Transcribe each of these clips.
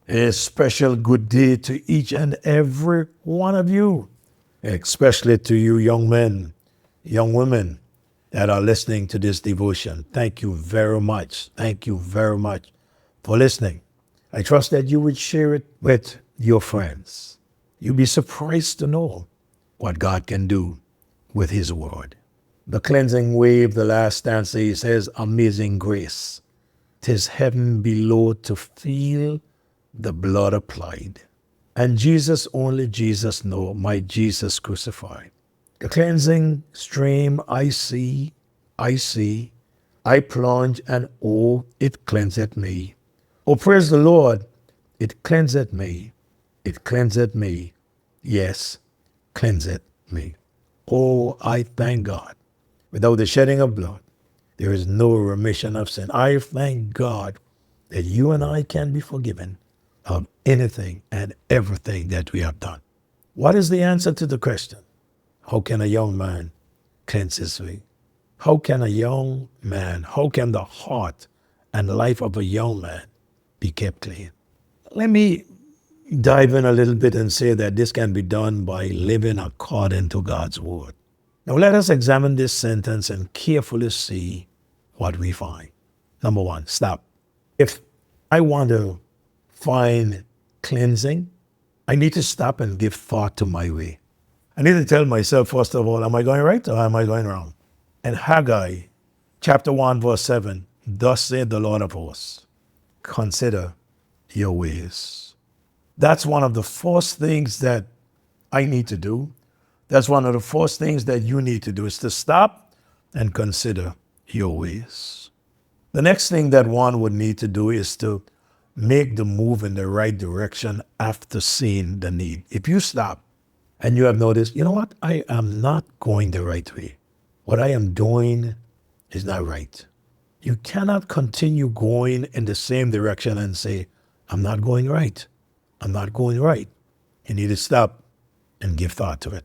A special good day to each and every one of you, especially to you young men, young women that are listening to this devotion. Thank you very much. Thank you very much for listening. I trust that you would share it with your friends. You'll be surprised to know what God can do with His Word. The cleansing wave, the last stanza, he says, amazing grace. 'Tis heaven below to feel the blood applied. And Jesus, only Jesus know, my Jesus crucified. The cleansing stream I see, I plunge and oh, it cleanseth me. Oh, praise the Lord, it cleanseth me, it cleanseth me, yes, cleanseth me. Oh, I thank God. Without the shedding of blood, there is no remission of sin. I thank God that you and I can be forgiven of anything and everything that we have done. What is the answer to the question? How can a young man cleanse his way? How can the heart and life of a young man be kept clean? Let me dive in a little bit and say that this can be done by living according to God's word. Now let us examine this sentence and carefully see what we find. Number one, stop. If I want to find cleansing, I need to stop and give thought to my way. I need to tell myself, first of all, am I going right or am I going wrong? And Haggai, chapter 1, verse 7, thus saith the Lord of hosts, consider your ways. That's one of the first things that I need to do. That's one of the first things that you need to do is to stop and consider your ways. The next thing that one would need to do is to make the move in the right direction after seeing the need. If you stop and you have noticed, you know what, I am not going the right way. What I am doing is not right. You cannot continue going in the same direction and say, I'm not going right. I'm not going right. You need to stop and give thought to it.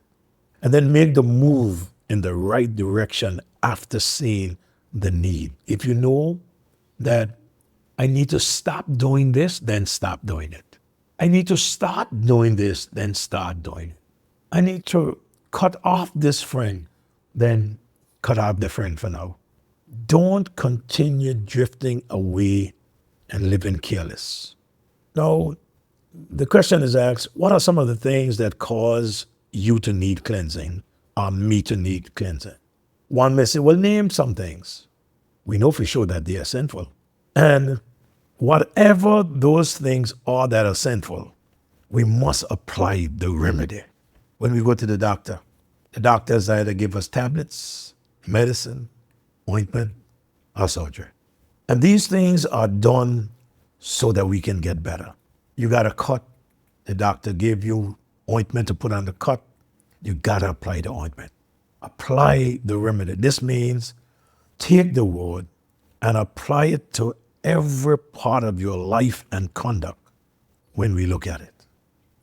And then make the move in the right direction after seeing the need. If you know that I need to stop doing this, then stop doing it. I need to start doing this, then start doing it. I need to cut off this friend, then cut off the friend for now. Don't continue drifting away and living careless. Now, the question is asked, what are some of the things that cause you to need cleansing or me to need cleansing? One may say, well, name some things. We know for sure that they are sinful. And whatever those things are that are sinful, we must apply the remedy. When we go to the doctors either give us tablets, medicine, ointment, or surgery. And these things are done so that we can get better. You got a cut, the doctor gave you ointment to put on the cut, you got to apply the ointment. Apply the remedy. This means take the word and apply it to every part of your life and conduct when we look at it.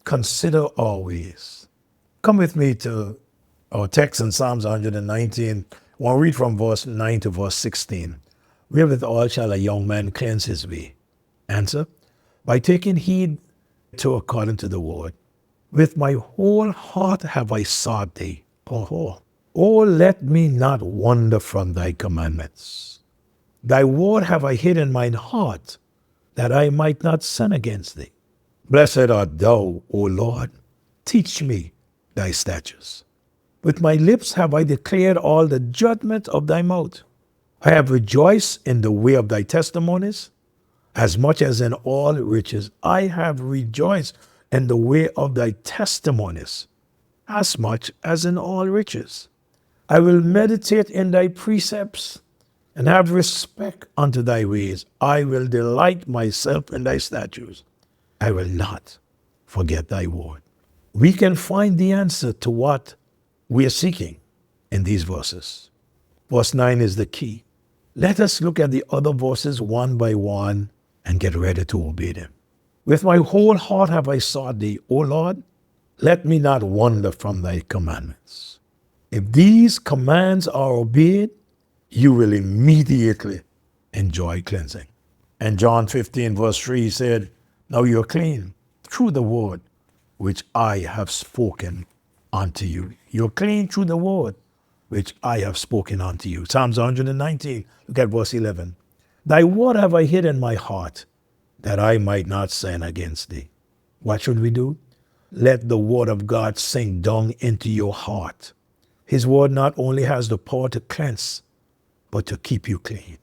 Consider our ways. Come with me to our text in Psalms 119. We'll read from verse 9 to verse 16. Wherewithal shall a young man cleanse his way? Answer, by taking heed to according to the word. With my whole heart have I sought thee. Oh, let me not wander from thy commandments. Thy word have I hid in mine heart, that I might not sin against thee. Blessed art thou, O Lord. Teach me thy statutes. With my lips have I declared all the judgment of thy mouth. I have rejoiced in the way of thy testimonies, as much as in all riches. I have rejoiced in the way of thy testimonies, as much as in all riches. I will meditate in thy precepts, and have respect unto thy ways. I will delight myself in thy statutes. I will not forget thy word. We can find the answer to what we are seeking in these verses. Verse 9 is the key. Let us look at the other verses one by one and get ready to obey them. With my whole heart have I sought thee, O Lord. Let me not wander from thy commandments. If these commands are obeyed, you will immediately enjoy cleansing. And John 15 verse 3 said, Now you're clean through the word which I have spoken unto you. You're clean through the word which I have spoken unto you. Psalms 119, look at verse 11. Thy word have I hid in my heart, that I might not sin against thee. What should we do? Let the word of God sink down into your heart. His word not only has the power to cleanse, but to keep you clean.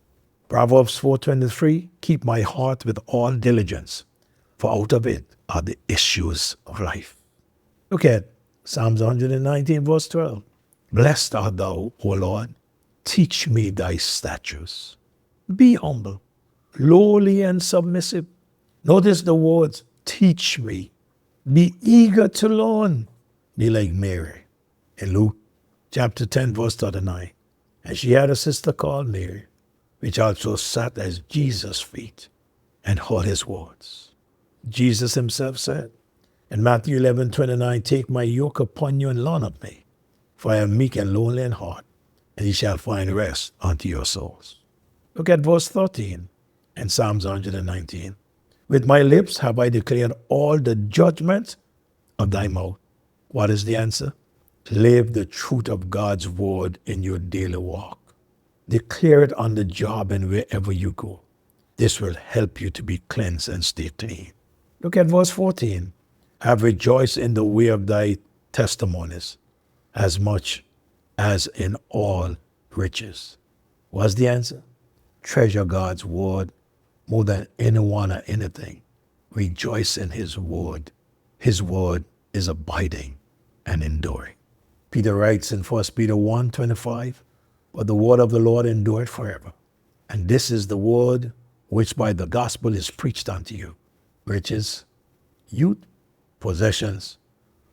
Proverbs 4:23, keep my heart with all diligence, for out of it are the issues of life. Look at Psalms 119, verse 12. Blessed art thou, O Lord, teach me thy statutes. Be humble, lowly and submissive. Notice the words, teach me. Be eager to learn. Be like Mary in Luke chapter 10, verse 39. And she had a sister called Mary, which also sat at Jesus' feet and heard his words. Jesus himself said in Matthew 11:29, take my yoke upon you and learn of me, for I am meek and lowly in heart, and ye shall find rest unto your souls. Look at verse 13 in Psalms 119. With my lips have I declared all the judgment of thy mouth. What is the answer? Live the truth of God's word in your daily walk. Declare it on the job and wherever you go. This will help you to be cleansed and stay clean. Look at verse 14. Have rejoiced in the way of thy testimonies, as much as in all riches. What's the answer? Treasure God's word more than anyone or anything. Rejoice in his word. His word is abiding and enduring. Peter writes in 1 Peter 1:25, but the word of the Lord endureth forever. And this is the word which by the gospel is preached unto you. Riches, youth, possessions,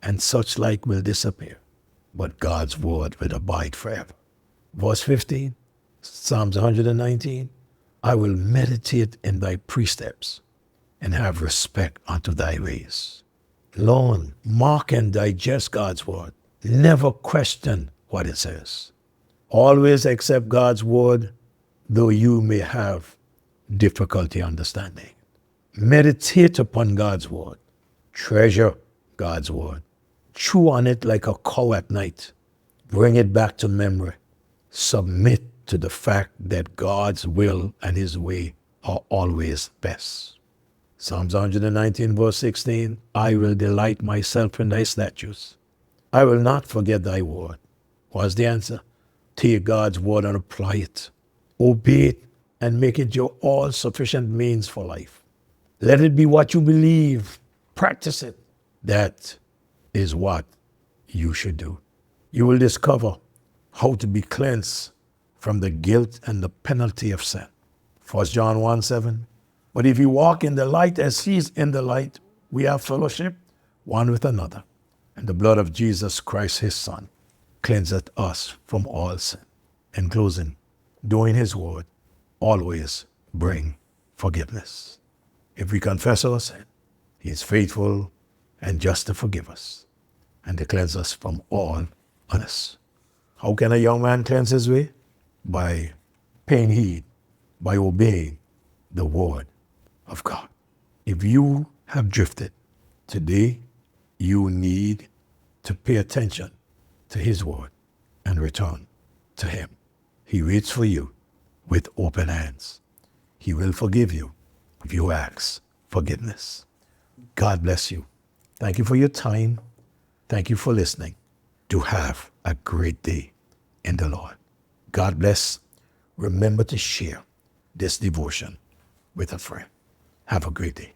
and such like will disappear, but God's word will abide forever. Verse 15, Psalms 119, I will meditate in thy precepts and have respect unto thy ways. Learn, mark, and digest God's word. Never question what it says. Always accept God's word, though you may have difficulty understanding. Meditate upon God's word. Treasure God's word. Chew on it like a cow at night. Bring it back to memory. Submit to the fact that God's will and his way are always best. Psalms 119, verse 16, I will delight myself in thy statutes. I will not forget thy word. What's the answer? Take God's word and apply it. Obey it and make it your all-sufficient means for life. Let it be what you believe. Practice it. That is what you should do. You will discover how to be cleansed from the guilt and the penalty of sin. 1 John 1:7. But if you walk in the light as he is in the light, we have fellowship one with another. And the blood of Jesus Christ, his Son, cleanseth us from all sin. In closing, doing his word always bring forgiveness. If we confess our sin, he is faithful and just to forgive us and to cleanse us from all unness. How can a young man cleanse his way? By paying heed, by obeying the word of God. If you have drifted, today you need to pay attention to his word and return to him. He waits for you with open hands. He will forgive you if you ask forgiveness. God bless you. Thank you for your time. Thank you for listening. Do have a great day in the Lord. God bless. Remember to share this devotion with a friend. Have a great day.